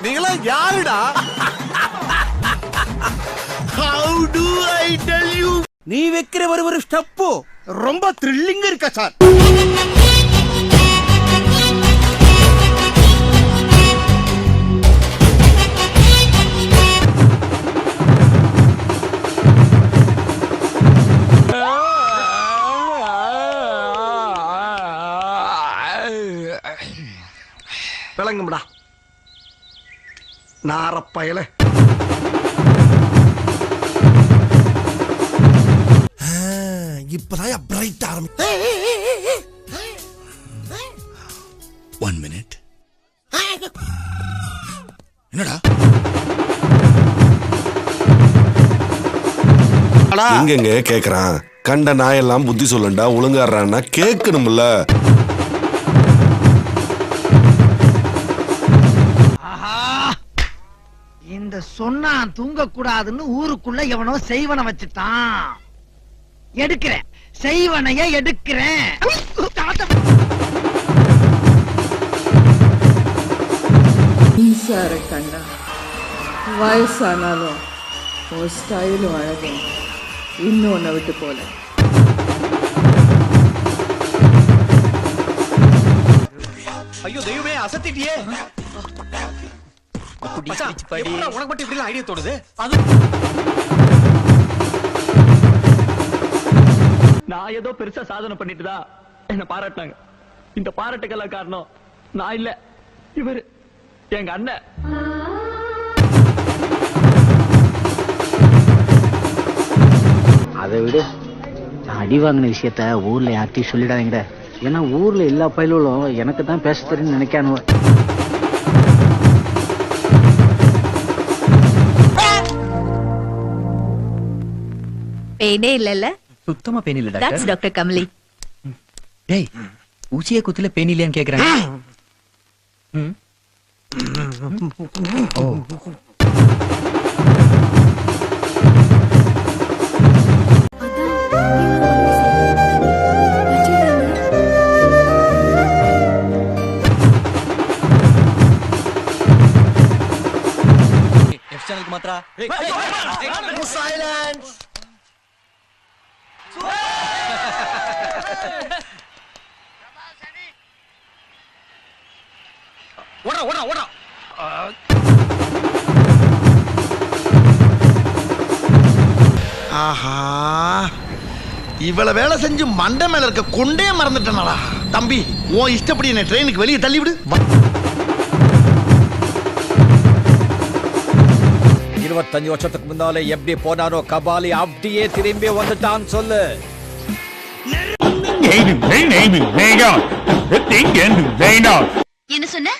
நீங்களா யாருடா? How do I tell you? நீ வைக்கிற ஒரு ஸ்டெப்பு ரொம்ப த்ரில்லிங்கா இருக்கா சார். விளங்கும்டா நாரப்பயல. இப்பதான் பிரைட் ஆரம்பி. 1 minute. என்னடா எங்கெங்க கேக்குறான்? கண்ட நாயெல்லாம் புத்தி சொல்லண்டா, ஒழுங்காடுறான்னா கேட்கணும்ல. இந்த சொன்னா தூங்க கூடாதுன்னு ஊருக்குள்ள எவனோ செய்வன வச்சுட்டான். எடுக்கிறேன், செய்வனைய எடுக்கிறேன். மின்சார கண்ணா, வயசானாலும் உன் ஸ்டைலும் அழகும் இன்னொன்னு விட்டு போல. ஐயோ தெய்வமே, அசத்திட்டியே. உனக்கு மட்டும் இப்படி ஐடியா தோணுது? நான் ஏதோ பெருசா சாதனை பண்ணிட்டுதான் என்ன பாராட்டினாங்க. இந்த பாராட்டுக்கெல்லாம் காரணம் நான் இல்ல, இவரு எங்க அண்ணன். அதை விட அடி வாங்கின விஷயத்த ஊர்ல யார்ட்டையும் சொல்லிடாதீங்கட. ஏன்னா ஊர்ல எல்லா பயிலும் எனக்கு தான் பேச தெரியும்னு நினைக்கானுவ. பெயினே இல்லல்ல? சுத்தமா பெயின் இல்ல டாக்டர். That's doctor Kamali. டேய், ஊசியே குத்துல பெயின் இல்லையான்னு கேக்குறாங்க. ஓ, சேனலுக்கு மாத்ரா. சைலன்ஸ். ஓடா ஓடா ஓடா. ஆஹா, இவ்வளவு வேலை செஞ்சு மண்டை மேல இருக்க கொண்டே மறந்துட்டனாடா. தம்பி, உன் இஷ்டப்படி என்ன ட்ரெயினுக்கு வெளியே தள்ளிவிடு. 25 வருஷத்துக்கு முன்னாலே எப்படி போனானோ கபாலி அப்படியே திரும்பி வந்துட்டான் சொல்லு. என்ன சொன்ன?